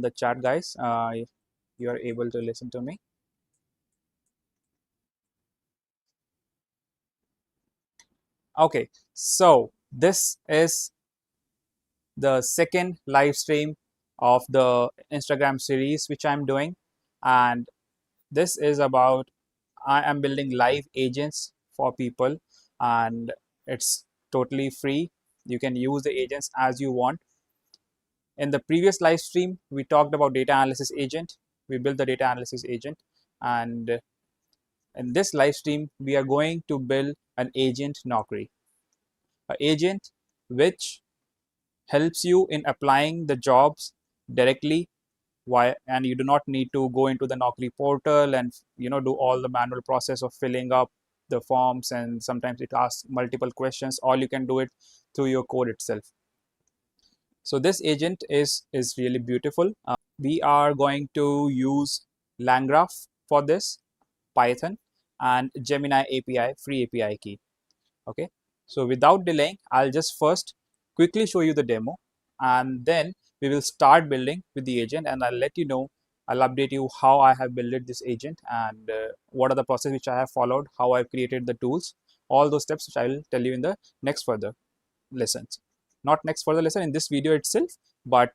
the chat, guys. You are able to listen to me. Okay, so this is the second live stream of the Instagram series which I'm doing, and this is about I am building live agents for people, and it's totally free. You can use the agents as you want. In the previous live stream, we talked about data analysis agent. We built the data analysis agent, and in this live stream, we are going to build an Agent-Naukri, an agent which helps you in applying the jobs directly. Why? And you do not need to go into the Naukri portal and do all the manual process of filling up the forms, and sometimes it asks multiple questions. All you can do it through your code itself. So this agent is really beautiful. We are going to use Langgraph for this, Python, and Gemini API, free API key. Okay, so without delaying, I'll just first quickly show you the demo, and then we will start building with the agent, and I'll let you know, I'll update you how I have built this agent, and what are the process which I have followed, how I've created the tools, all those steps which I will tell you in the next further lessons. Not next further lesson, in this video itself, but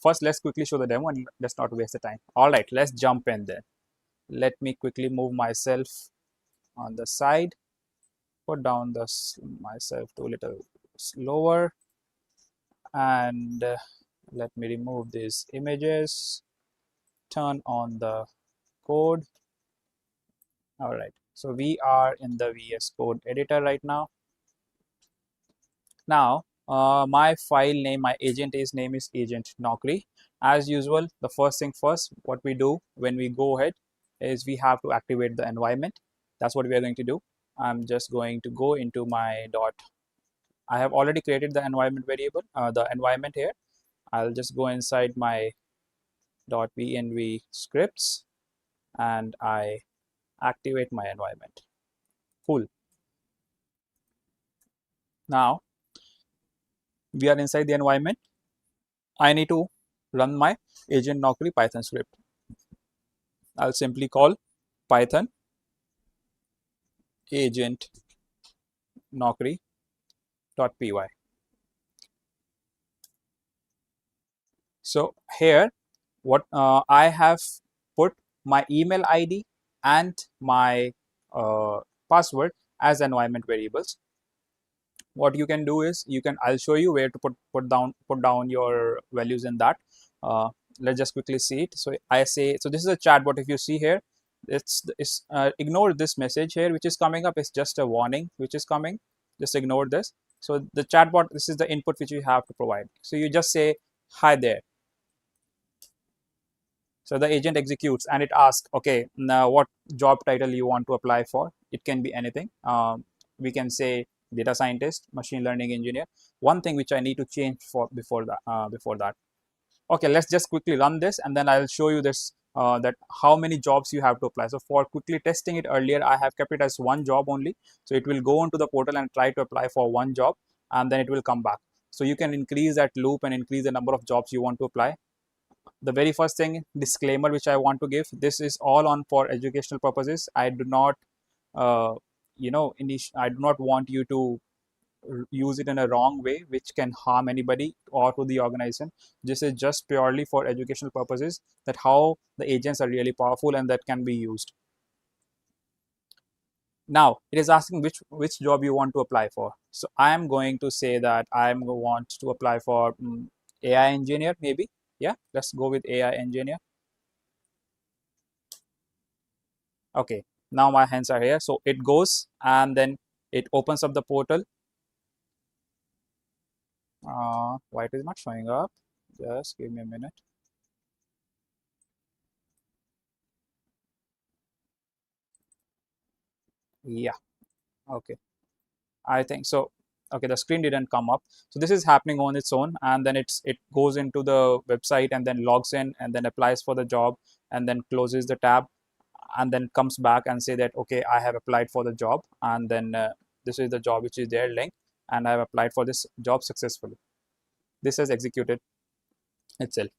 first let's quickly show the demo and let's not waste the time. All right, let's jump in there. Let me quickly move myself on the side, put down myself to a little slower, and let me remove these images, turn on the code. All right, so we are in the VS Code editor right now. Now my file name, my agent name is Agent-Naukri. As usual, the first thing first, what we do when we go ahead is we have to activate the environment. That's what we are going to do. I'm just going to go into my dot. I have already created the environment variable, the environment here. I'll just go inside my .env scripts and I activate my environment. Cool. Now we are inside the environment. I need to run my Agent-Naukri Python script. I'll simply call Python Agent-Naukri.py. So here, what I have put my email ID and my password as environment variables. What you can do is I'll show you where to put down your values in that. Let's just quickly see it. So I say, so this is a chatbot. If you see here, it's ignore this message here which is coming up. It's just a warning which is coming. Just ignore this. So the chatbot, this is the input which you have to provide. So you just say hi there. So the agent executes and it asks, okay, now what job title you want to apply for. It can be anything. We can say data scientist, machine learning engineer. One thing which I need to change before that. Okay, let's just quickly run this and then I'll show you this, that how many jobs you have to apply. So for quickly testing it earlier, I have kept it as one job only. So it will go onto the portal and try to apply for one job and then it will come back. So you can increase that loop and increase the number of jobs you want to apply. The very first thing, disclaimer which I want to give, this is all on for educational purposes. I do not I do not want you to use it in a wrong way which can harm anybody or to the organization. This is just purely for educational purposes, that how the agents are really powerful and that can be used. Now it is asking which job you want to apply for. So I am going to say that I want to apply for AI engineer, maybe. Yeah, let's go with AI engineer. Okay, now my hands are here. So it goes and then it opens up the portal. Why it is not showing up? Just give me a minute. Yeah, okay, I think so. Okay, the screen didn't come up. So this is happening on its own, and then it goes into the website and then logs in and then applies for the job and then closes the tab and then comes back and say that, okay, I have applied for the job, and then this is the job which is there link, and I have applied for this job successfully. This has executed itself.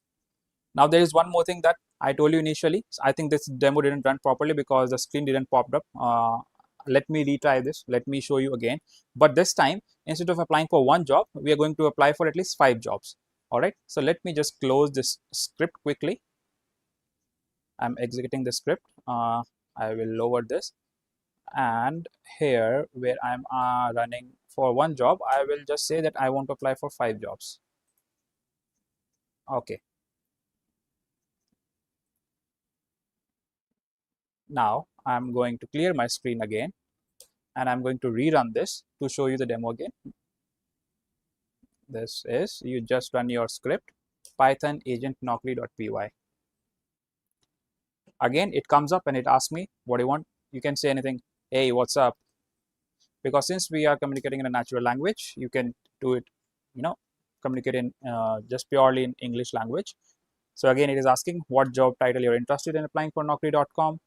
Now there is one more thing that I told you initially. I think this demo didn't run properly because the screen didn't pop up. Let me retry this. Let me show you again. But this time, instead of applying for one job, we are going to apply for at least 5 jobs. All right. So let me just close this script quickly. I'm executing the script. I will lower this, and here where I'm running for one job, I will just say that I want to apply for 5 jobs. Okay. Now I'm going to clear my screen again, and I'm going to rerun this to show you the demo again. This is, you just run your script, Python Agent-Naukri.py. Again, it comes up and it asks me, what do you want? You can say anything. Hey, what's up? Because since we are communicating in a natural language, you can do it, you know, communicate in just purely in English language. So again, it is asking what job title you're interested in applying for Naukri.com.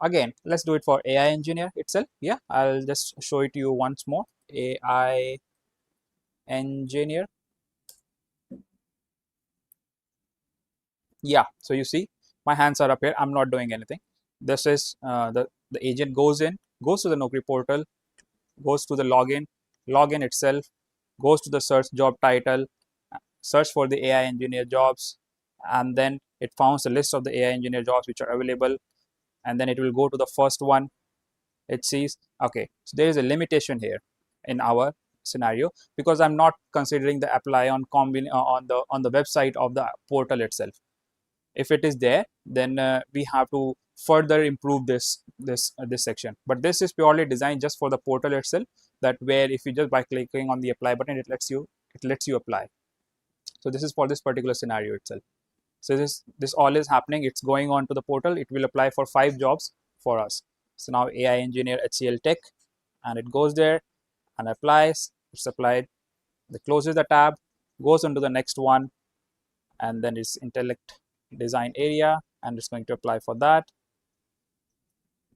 Again, let's do it for AI engineer itself. Yeah, I'll just show it to you once more. AI engineer. Yeah, so you see my hands are up here. I'm not doing anything. This is the agent goes in, goes to the Naukri portal, goes to the login itself, goes to the search job title, search for the AI engineer jobs, and then it finds a list of the AI engineer jobs which are available, and then it will go to the first one. It sees, okay, so there is a limitation here in our scenario because I'm not considering the apply on on the website of the portal itself. If it is there, then we have to further improve this section, but this is purely designed just for the portal itself, that where if you just by clicking on the apply button, it lets you apply. So this is for this particular scenario itself. So this all is happening, it's going on to the portal, it will apply for 5 jobs for us. So now AI engineer HCL tech, and it goes there and applies. It's applied, it closes the tab, goes into the next one, and then it's intellect design area, and it's going to apply for that.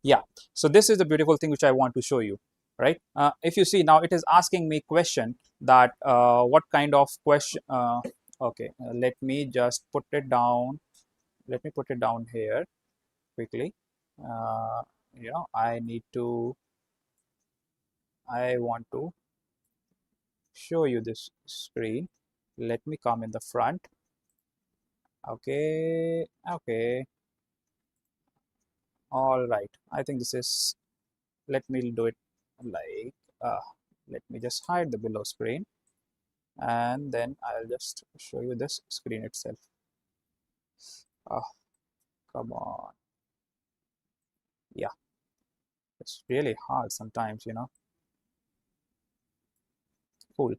Yeah, so this is the beautiful thing which I want to show you, right? If you see now, it is asking me question that what kind of question. Okay, let me just put it down. Let me put it down here quickly. uh, I want to show you this screen. Let me come in the front. Okay, okay, all right. I think this is, let me do it like, let me just hide the below screen, and then I'll just show you this screen itself. Oh, come on. Yeah, it's really hard sometimes, Cool.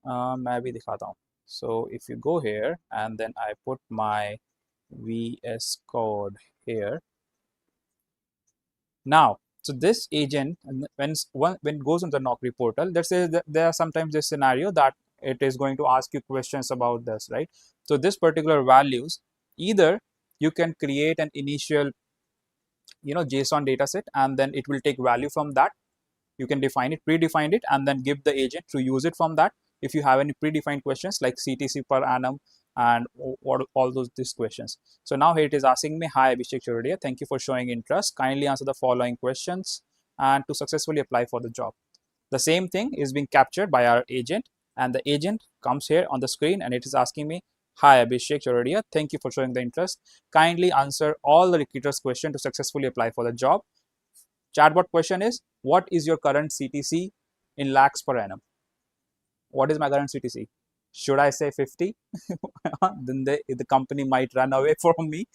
मैं भी दिखाता हूँ. So if you go here and then I put my VS Code here. Now, so this agent, when it goes on the Naukri portal, let's say that there are sometimes this scenario that it is going to ask you questions about this, right? So this particular values, either you can create an initial, JSON dataset, and then it will take value from that. You can define it, predefine it, and then give the agent to use it from that. If you have any predefined questions like CTC per annum and what all these questions. So now here it is asking me, hi Abhishek Chorodia, thank you for showing interest. Kindly answer the following questions and to successfully apply for the job. The same thing is being captured by our agent, and the agent comes here on the screen and it is asking me, hi Abhishek Chorodia, thank you for showing the interest. Kindly answer all the recruiter's question to successfully apply for the job. Chatbot question is, what is your current CTC in lakhs per annum? What is my current CTC? Should I say 50? Then the company might run away from me.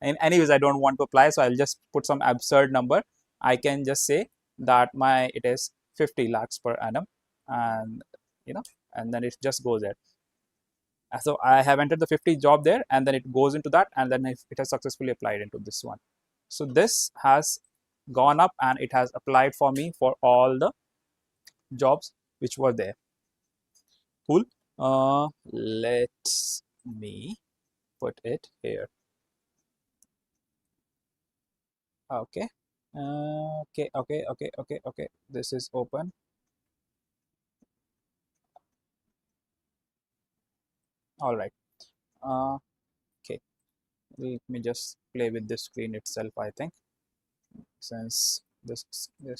And anyways, I don't want to apply, so I'll just put some absurd number. I can just say that it is 50 lakhs per annum, and and then it just goes there. So I have entered the 50 job there, and then it goes into that, and then it has successfully applied into this one. So this has gone up and it has applied for me for all the jobs which were there. Cool. Let me put it here. Okay. Okay. This is open. All right. Let me just play with this screen itself. I think since this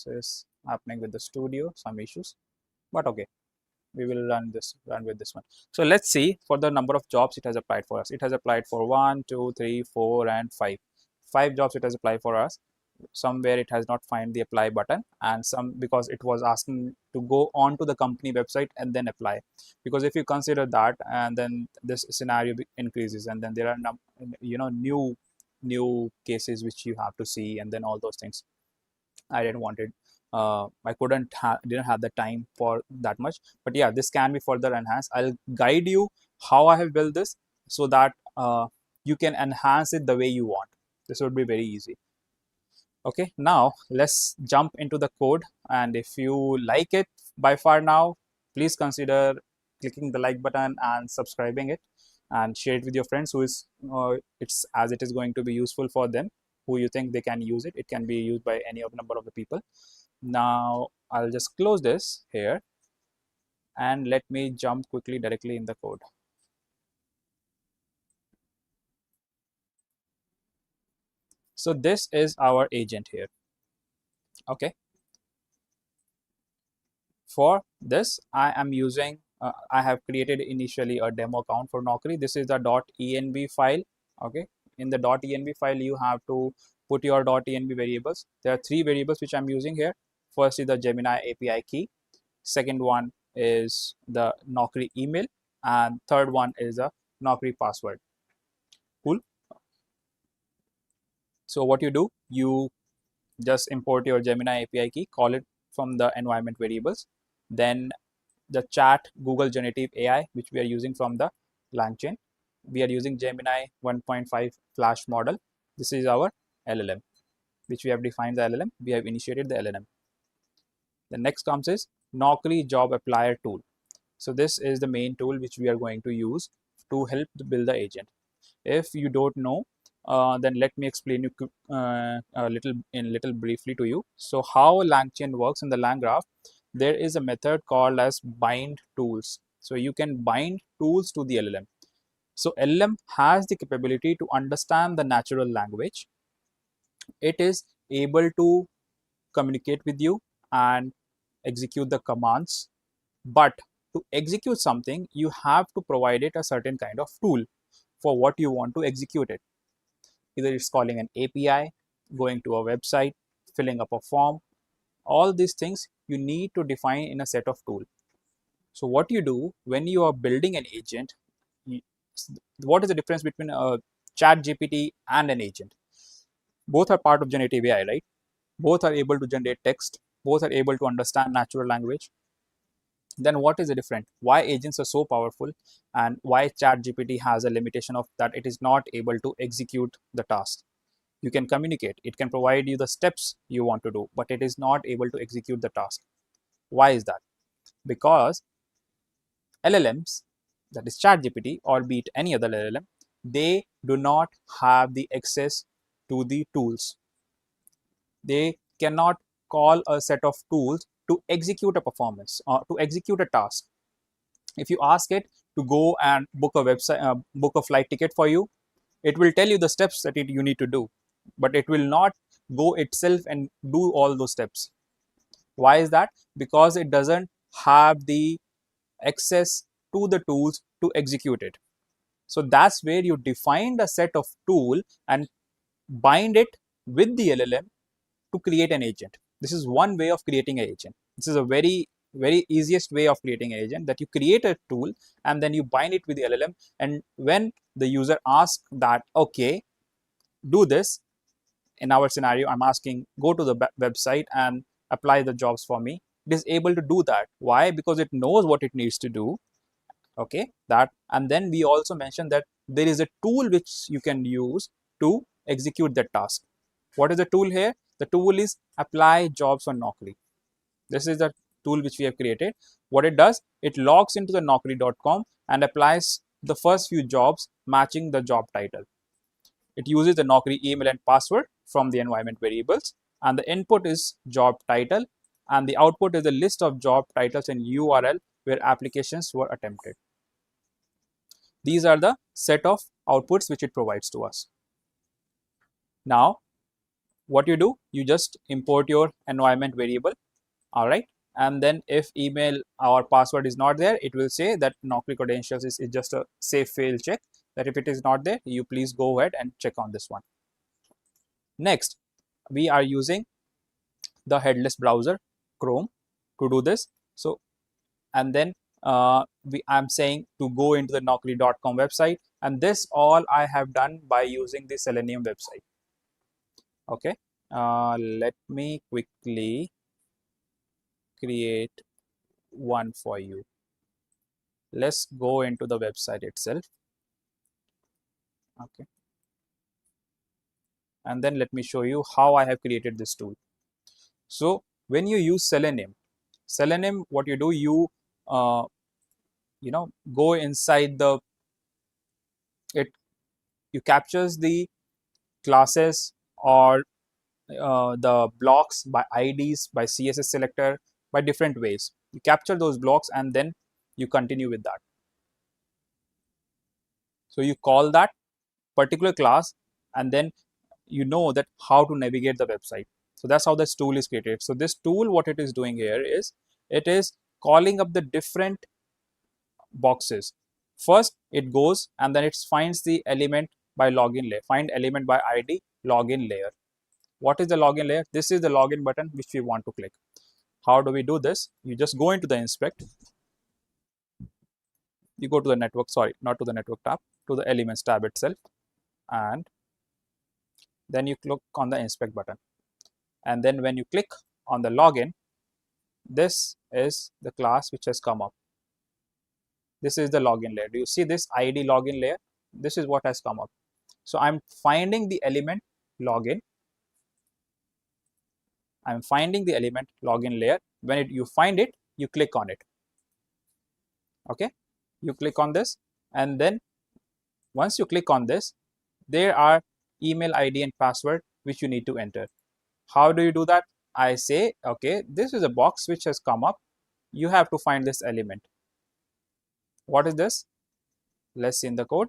is happening with the studio, some issues, but okay, we will run with this one. So let's see for the number of jobs it has applied for us. It has applied for 1, 2, 3, 4, and 5 jobs it has applied for us. Somewhere it has not find the apply button, and some because it was asking to go on to the company website and then apply. Because if you consider that, and then this scenario increases, and then there are new cases which you have to see, and then all those things. I didn't want it. I didn't have the time for that much. But yeah, this can be further enhanced. I'll guide you how I have built this so that you can enhance it the way you want. This would be very easy. Okay, now let's jump into the code. And if you like it by far now, please consider clicking the like button and subscribing it, and share it with your friends who is it is going to be useful for them, who you think they can use it. It can be used by any of number of the people. Now I'll just close this here, and let me jump quickly directly in the code. So this is our agent here. Okay, for this I am using I have created initially a demo account for Naukri. This is the .env file. Okay, in the .env file you have to put your .env variables. There are 3 variables which I'm using here. First is the Gemini API key, second one is the Naukri email, and third one is a Naukri password. Cool. So what you do, you just import your Gemini API key, call it from the environment variables, then the chat Google generative AI which we are using from the LangChain. We are using Gemini 1.5 flash model. This is our LLM which we have defined the LLM. We have initiated the LLM. The next comes is Naukri job applier tool. So this is the main tool which we are going to use to help to build the agent. If you don't know, then let me explain you a little briefly to you. So how LangChain works in the Langgraph, there is a method called as bind tools. So you can bind tools to the LLM. So LLM has the capability to understand the natural language. It is able to communicate with you and execute the commands. But to execute something, you have to provide it a certain kind of tool for what you want to execute it. Either it's calling an API, going to a website, filling up a form. All these things you need to define in a set of tools. So what you do when you are building an agent, what is the difference between a chat GPT and an agent? Both are part of generative AI, right? Both are able to generate text. Both are able to understand natural language. Then what is the difference? Why agents are so powerful, and why chat GPT has a limitation of that it is not able to execute the task? You can communicate, it can provide you the steps you want to do, but it is not able to execute the task. Why is that? Because LLMs, that is ChatGPT or be it any other LLM, they do not have the access to the tools. They cannot call a set of tools to execute a performance or to execute a task. If you ask it to go and book a website, book a flight ticket for you, it will tell you the steps that you need to do, but it will not go itself and do all those steps. Why is that? Because it doesn't have the access to the tools to execute it. So that's where you define a set of tool and bind it with the LLM to create an agent. This is one way of creating an agent. This is a very easiest way of creating an agent, that you create a tool and then you bind it with the LLM, and when the user asks that, okay, do this, in our scenario I'm asking go to the website and apply the jobs for me, it is able to do that. Why? Because it knows what it needs to do. Okay, that, and then we also mentioned that there is a tool which you can use to execute that task. What is the tool here? The tool is apply jobs on Naukri. This is the tool which we have created. What it does, it logs into the naukri.com and applies the first few jobs matching the job title. It uses the Naukri email and password from the environment variables, and the input is job title, and the output is a list of job titles and URL where applications were attempted. These are the set of outputs which it provides to us. Now what you do, you just import your environment variable. All right, and then if email or password is not there, it will say that Naukri credentials is just a safe fail check, that if it is not there, you please go ahead and check on this one. Next, we are using the headless browser Chrome to do this. So, and then I'm saying to go into the naukri.com website, and this all I have done by using the Selenium website. Okay, let me quickly create one for you. Let's go into the website itself. Okay, and then let me show you how I have created this tool. So when you use Selenium, what you do, uh, go inside the it you captures the classes or the blocks by IDs, by CSS selector, by different ways. You capture those blocks and then you continue with that. So you call that particular class, and then you know that how to navigate the website. So that's how this tool is created. So this tool, what it is doing here is, it is calling up the different boxes. First it goes and then it finds the element by login layer, find element by ID, login layer. What is the login layer? This is the login button which we want to click. How do we do this? You just go into the inspect, you go to the network, sorry, not to the network tab, to the elements tab itself, and then you click on the inspect button. And then when you click on the login, this is the class which has come up. This is the login layer. Do you see this ID login layer? This is what has come up. So I'm finding the element login. I'm finding the element login layer. When you find it, you click on it. Okay, you click on this, and then once you click on this, there are email ID and password which you need to enter. How do you do that? I say, okay, this is a box which has come up. You have to find this element. What is this? Let's see in the code.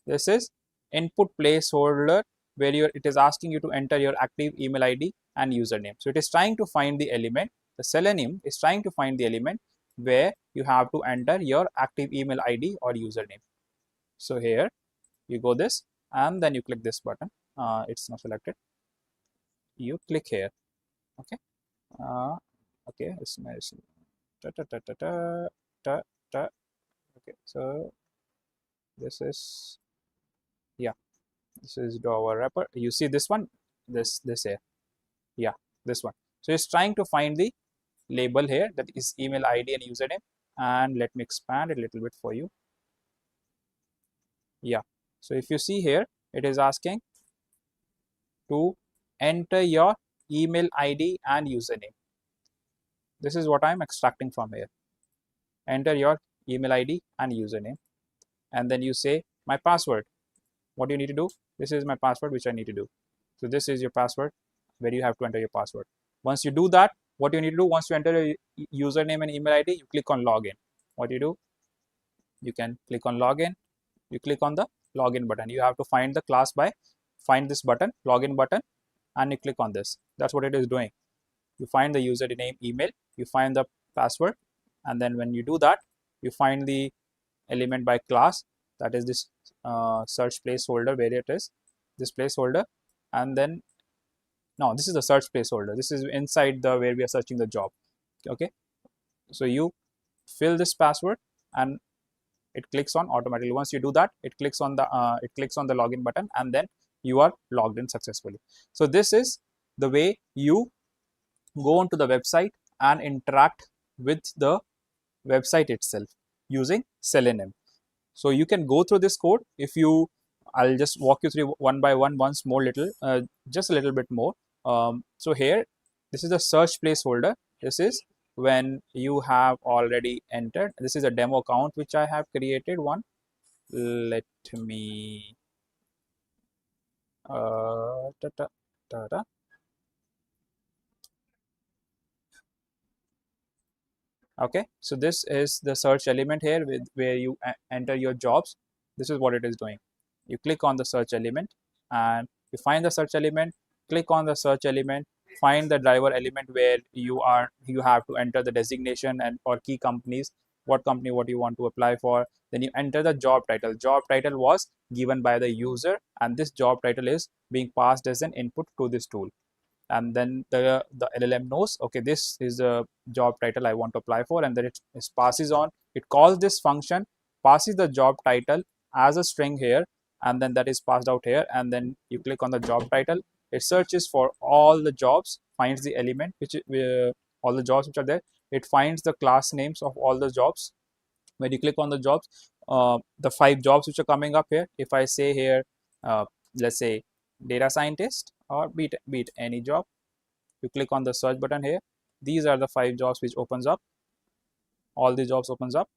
This is input placeholder, where it is asking you to enter your active email ID and username. So it is trying to find the element. The Selenium is trying to find the element where you have to enter your active email ID or username. So here you go this, and then you click this button. It's not selected. You click here. Okay. Okay. It's nice. Okay. So this is, yeah, this is our wrapper. You see this one, this here, yeah, this one. So it's trying to find the label here, that is email ID and username. And let me expand it a little bit for you. Yeah, so if you see here, it is asking to enter your email ID and username. This is what I'm extracting from here. Enter your email ID and username, and then you say my password. What do you need to do? This is my password which I need to do. So this is your password where you have to enter your password. Once you do that, what you need to do, once you enter your username and email ID, you click on login. What you do, you can click on login, you click on the login button. You have to find the class by find this button, login button, and you click on this. That's what it is doing. You find the username, email, you find the password, and then when you do that, you find the element by class, that is this search placeholder, where it is this placeholder. And then no, this is the search placeholder, this is inside the where we are searching the job. Okay, so you fill this password and it clicks on automatically. Once you do that, it clicks on the login button, and then you are logged in successfully. So this is the way you go onto the website and interact with the website itself using Selenium. So you can go through this code. If you, I'll just walk you through one by one once more, just a little bit more. So here, this is the search placeholder. This is when you have already entered. This is a demo account which I have created one. Let me ta -ta, ta -ta. Okay, so this is the search element here with where you enter your jobs. This is what it is doing. You click on the search element, and You find the search element, click on the search element, find the driver element where you have to enter the designation and or key companies, what company what you want to apply for. Then you enter the job title. Job title was given by the user, and this job title is being passed as an input to this tool. And then the LLM knows, okay, this is a job title I want to apply for, and then it passes on. It calls this function, passes the job title as a string here, and then that is passed out here. And then you click on the job title. It searches for all the jobs, finds the element which all the jobs which are there. It finds the class names of all the jobs. When you click on the jobs, the 5 jobs which are coming up here, if I say here, let's say data scientist, or beat any job, you click on the search button here, these are the 5 jobs which opens up. All the jobs opens up.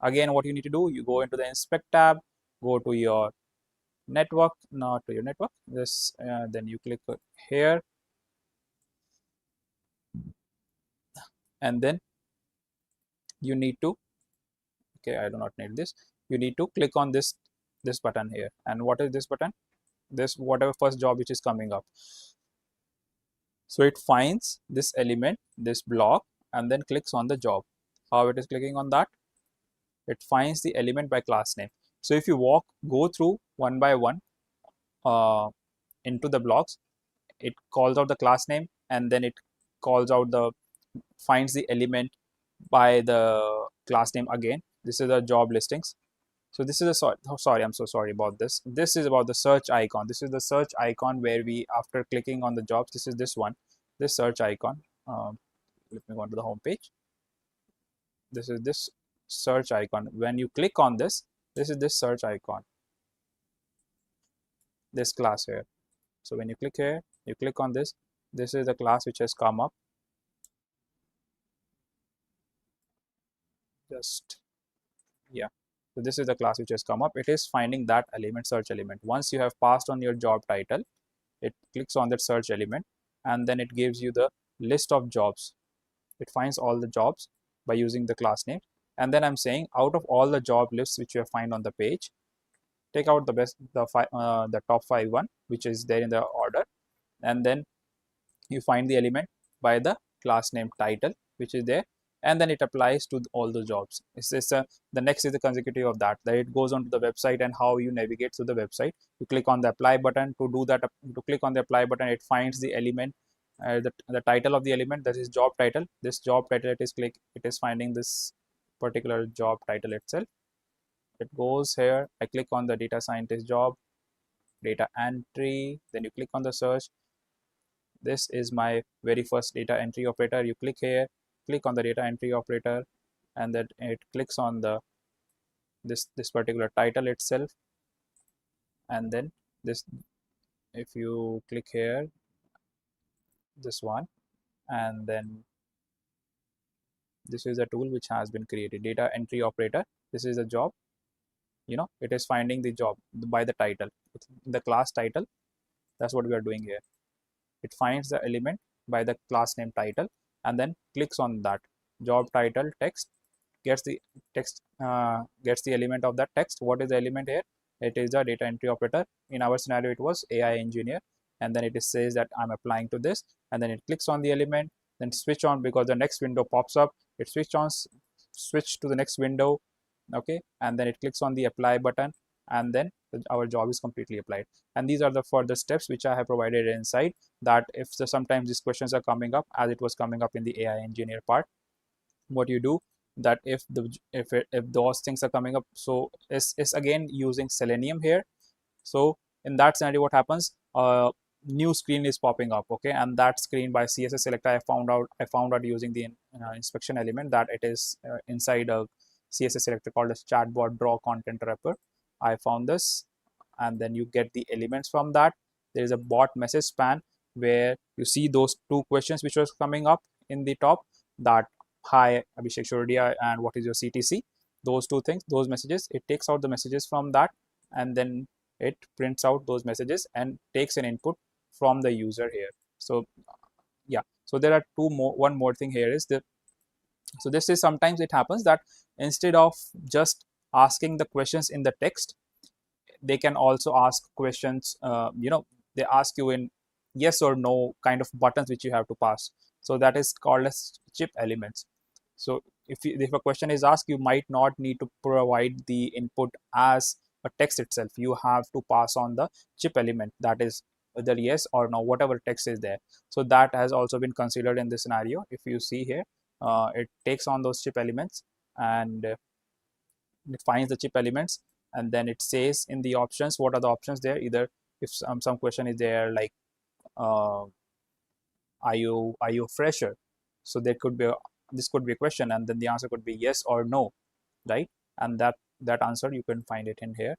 Again, what you need to do, you go into the inspect tab, go to your network, not to your network, this then you click here, and then you need to, okay, I do not need this, you need to click on this button here. And what is this button? This whatever first job which is coming up. So it finds this element, this block, and then clicks on the job. How it is clicking on that? It finds the element by class name. So if you go through one by one into the blocks, it calls out the class name, and then it calls out finds the element by the class name again. This is the job listings. So this is a sorry, I'm so sorry about this. This is about the search icon. This is the search icon where we, after clicking on the jobs, this is this one, this search icon. Let me go to the home page. This is this search icon. When you click on this is this search icon, this class here. So when you click here, you click on this is the class which has come up. Just, yeah. So this is the class which has come up. It is finding that element, search element. Once you have passed on your job title, it clicks on that search element, and then it gives you the list of jobs. It finds all the jobs by using the class name. And then I'm saying, out of all the job lists which you find on the page, take out the top 5 one which is there in the order, and then you find the element by the class name title which is there, and then it applies to all the jobs. The next is the consecutive of that it goes on to the website and how you navigate to the website. You click on the apply button. To do that, to click on the apply button, it finds the element, the title of the element, that is job title. This job title, it is finding this particular job title itself. It goes here, I click on the data scientist job, data entry, then you click on the search. This is my very first data entry operator. You click here, click on the data entry operator, and then it clicks on this particular title itself. And then this, if you click here, this one, and then this is a tool which has been created, data entry operator. This is a job, it is finding the job by the title, the class title. That's what we are doing here. It finds the element by the class name title, and then clicks on that job title text, gets the text, gets the element of that text. What is the element here? It is the data entry operator. In our scenario, it was AI engineer, and then it says that I'm applying to this, and then it clicks on the element, then switch on, because the next window pops up. It switch to the next window, okay, and then it clicks on the apply button, and then our job is completely applied. And these are the further steps which I have provided inside, that if sometimes these questions are coming up, as it was coming up in the AI engineer part, what you do, that if those things are coming up, so it's again using Selenium here. So in that scenario, what happens, new screen is popping up, okay, and that screen by CSS selector, I found out using the inspection element, that it is inside a CSS selector called as chatbot draw content wrapper. I found this, and then you get the elements from that. There is a bot message span where you see those 2 questions which was coming up in the top, that hi Abhishek Shordia and what is your CTC, those 2 things, those messages. It takes out the messages from that, and then it prints out those messages and takes an input from the user here. So yeah, so there are one more thing here is that, so this is, sometimes it happens that instead of just asking the questions in the text, they can also ask questions, they ask you in yes or no kind of buttons which you have to pass. So that is called as chip elements. So if a question is asked, you might not need to provide the input as a text itself. You have to pass on the chip element, that is either yes or no, whatever text is there. So that has also been considered in this scenario. If you see here, it takes on those chip elements, and it finds the chip elements, and then it says in the options what are the options there. Either if some question is there like uh, are you a fresher, so there could be this could be a question, and then the answer could be yes or no, right? And that answer you can find it in here.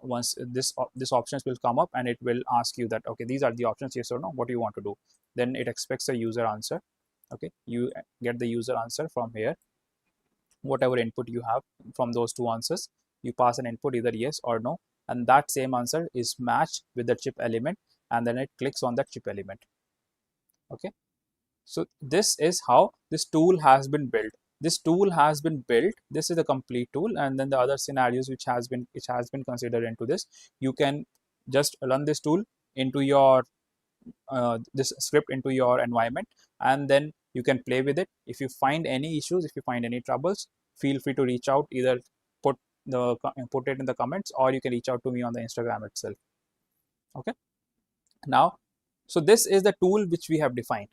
Once this options will come up, and it will ask you that okay, these are the options, yes or no, what do you want to do. Then it expects a user answer. Okay, you get the user answer from here. Whatever input you have from those two answers, you pass an input either yes or no, and that same answer is matched with the chip element, and then it clicks on that chip element. Okay, so this is how this tool has been built. This is the complete tool, and then the other scenarios which has been considered into this, you can just run this tool into your this script into your environment, and then you can play with it. If you find any issues, if you find any troubles, feel free to reach out. Either put put it in the comments, or you can reach out to me on the Instagram itself. Okay, now, so this is the tool which we have defined.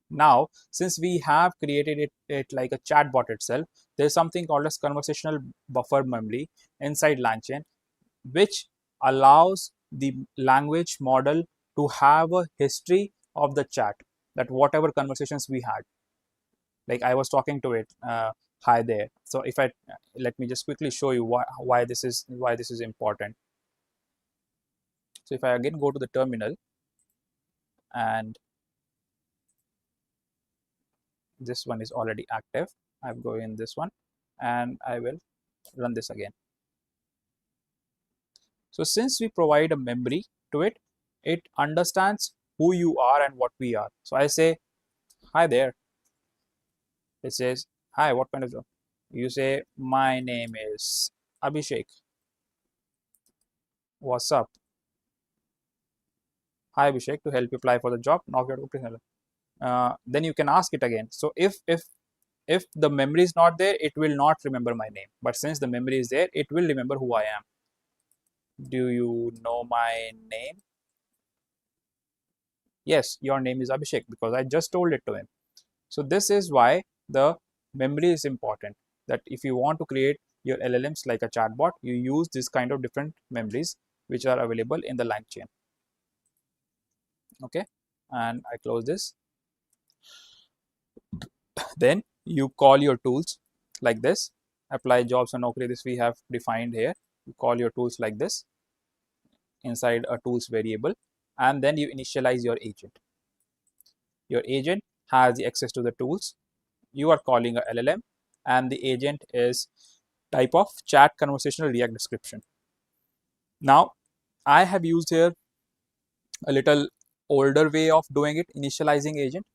Now, since we have created it like a chatbot itself, there's something called as conversational buffer memory inside LangChain, which allows the language model to have a history of the chat, that whatever conversations we had. Like I was talking to it, hi there. So if I let me just quickly show you why this is important. So if I again go to the terminal, and this one is already active, I'm going in this one, and I will run this again. So since we provide a memory to it, it understands who you are and what we are. So I say, hi there. It says, hi, what kind of job? You say, my name is Abhishek. What's up? Hi Abhishek, to help you apply for the job, knock your then you can ask it again. So if the memory is not there, it will not remember my name. But since the memory is there, it will remember who I am. Do you know my name? Yes, your name is Abhishek, because I just told it to him. So this is why the memory is important. That if you want to create your LLMs like a chatbot, you use this kind of different memories which are available in the LangChain. Okay, and I close this. Then you call your tools like this. Apply jobs and Naukri, this we have defined here. You call your tools like this inside a tools variable, and then you initialize your agent. Your agent has the access to the tools. You are calling a LLM, and the agent is type of chat conversational React description. Now, I have used here a little older way of doing it, initializing agent.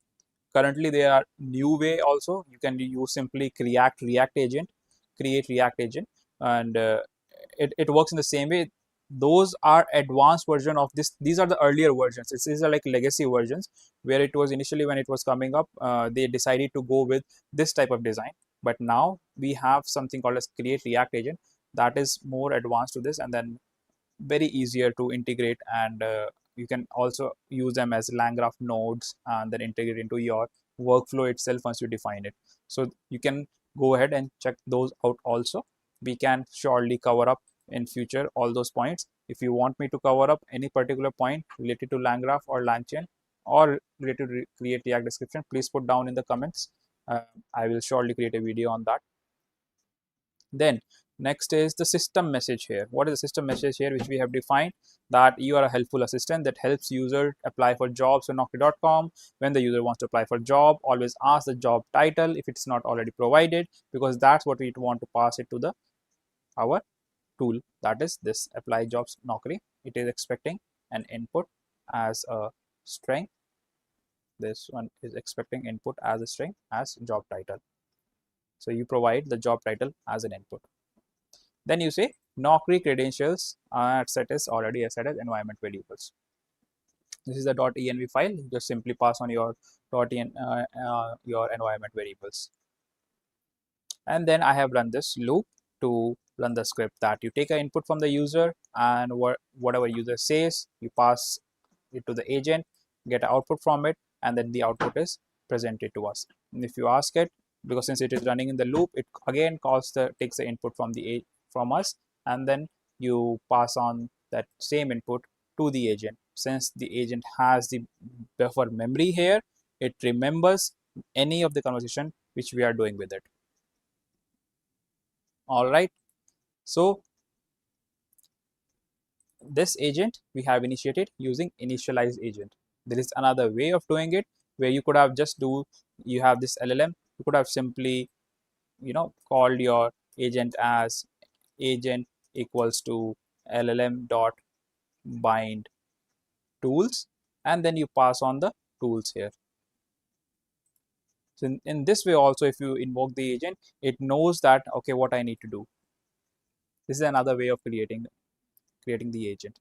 Currently, there are new way also. You can use simply create React agent, and it works in the same way. Those are advanced version of this. These are the earlier versions. These are like legacy versions, where it was initially when it was coming up, they decided to go with this type of design. But now we have something called as create React agent that is more advanced to this, and then very easier to integrate, and you can also use them as Langgraph nodes and then integrate into your workflow itself once you define it. So you can go ahead and check those out also. We can surely cover up in future all those points. If you want me to cover up any particular point related to Langgraph or LangChain or related to create React description, please put down in the comments. I will surely create a video on that. Then next is the system message here. What is the system message here, which we have defined? That you are a helpful assistant that helps user apply for jobs on Naukri.com. When the user wants to apply for a job, always ask the job title if it's not already provided, because that's what we want to pass it to the our tool. That is this apply jobs Naukri. It is expecting an input as a string. This one is expecting input as a string as job title. So you provide the job title as an input. Then you say Naukri credentials are set as already set as environment variables. This is the .env file. You just simply pass on your your environment variables. And then I have run this loop to run the script that you take an input from the user, and whatever user says, you pass it to the agent, get an output from it, and then the output is presented to us. And if you ask it, because since it is running in the loop, it again takes the input from from us, and then you pass on that same input to the agent. Since the agent has the buffer memory here, it remembers any of the conversation which we are doing with it. All right. So this agent we have initiated using initialize agent. There is another way of doing it where you could have you have this LLM, you could have simply, called your agent as agent equals to LLM dot bind tools, and then you pass on the tools here. So in this way also, if you invoke the agent, it knows that, okay, what I need to do. This is another way of creating the agent.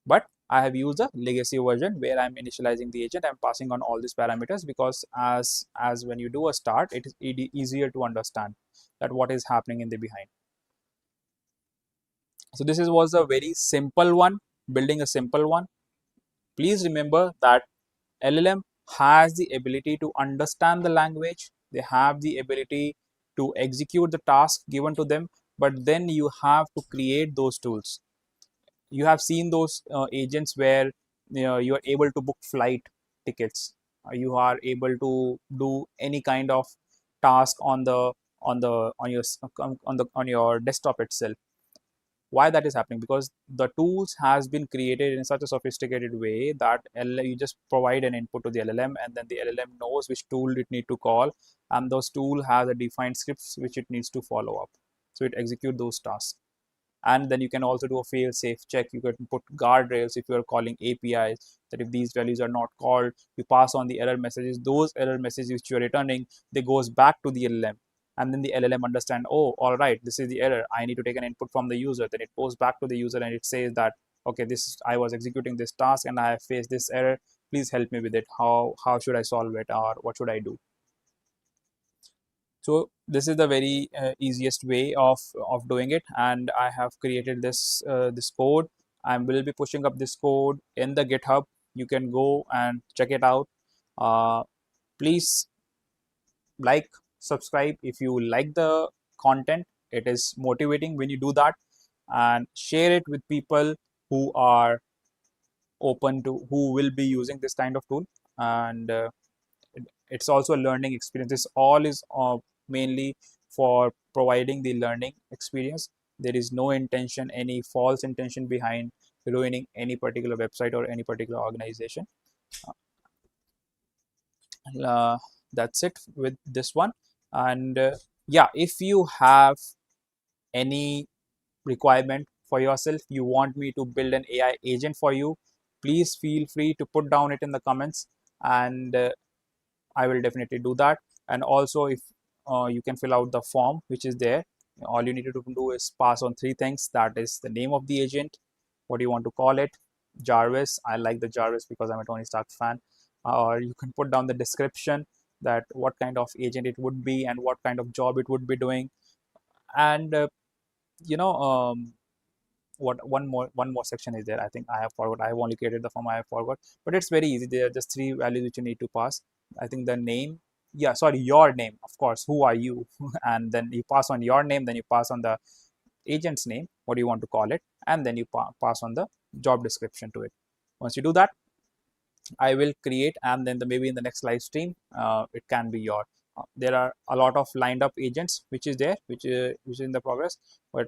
But I have used a legacy version where I'm initializing the agent. I'm passing on all these parameters because as when you do a start, it is easier to understand that what is happening in the behind. So this was a very simple one, building a simple one. Please remember that LLM has the ability to understand the language. They have the ability to execute the task given to them, but then you have to create those tools. You have seen those agents where you are able to book flight tickets. You are able to do any kind of task on your desktop itself. Why that is happening? Because the tools has been created in such a sophisticated way that you just provide an input to the LLM, and then the LLM knows which tool it need to call, and those tool has a defined scripts which it needs to follow up, so it execute those tasks. And then you can also do a fail safe check. You can put guardrails if you are calling APIs, that if these values are not called, you pass on the error messages. Those error messages which you are returning, they goes back to the LLM, and then the LLM understand, oh, all right, this is the error, I need to take an input from the user. Then it goes back to the user and it says that, okay, I was executing this task and I have faced this error, please help me with it. How should I solve it, or what should I do? So this is the very easiest way of doing it, and I have created this code. I will be pushing up this code in the GitHub. You can go and check it out. Please like, subscribe if you like the content. It is motivating when you do that, and share it with people who are who will be using this kind of tool. And it's also a learning experience. This all is mainly for providing the learning experience. There is no intention, any false intention behind ruining any particular website or any particular organization. uh, that's it with this one. And yeah, if you have any requirement for yourself, you want me to build an AI agent for you, please feel free to put down it in the comments, and I will definitely do that. And also, if you can fill out the form which is there. All you need to do is pass on three things. That is the name of the agent, what do you want to call it, Jarvis. I like the Jarvis because I'm a Tony Stark fan. Or you can put down the description, that what kind of agent it would be and what kind of job it would be doing. And you know what one more section is there. I think I have forgot. I have only created the form, I have forgot, but it's very easy. There are just three values which you need to pass. I think the name, yeah, sorry, your name, of course, who are you? And then you pass on your name, then you pass on the agent's name, what do you want to call it, and then you pass on the job description to it. Once you do that, I will create, and then maybe in the next live stream, it can be your. There are a lot of lined up agents which is there, which is in the progress. But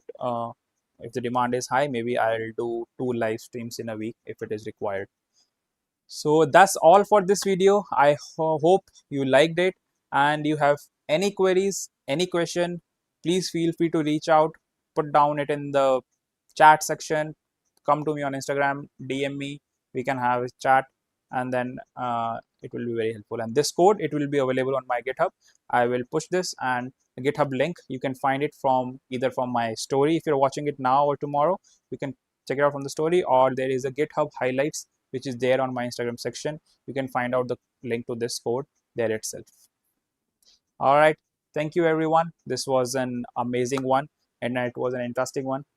if the demand is high, maybe I'll do 2 live streams in a week if it is required. So that's all for this video. I hope you liked it, and you have any queries, any question, please feel free to reach out, put down it in the chat section, come to me on Instagram, DM me, we can have a chat, and then it will be very helpful. And this code, it will be available on my GitHub. I will push this, and the GitHub link, you can find it from either from my story. If you're watching it now or tomorrow, you can check it out from the story, or there is a GitHub highlights which is there on my Instagram section. You can find out the link to this code there itself. All right. Thank you, everyone. This was an amazing one, and it was an interesting one.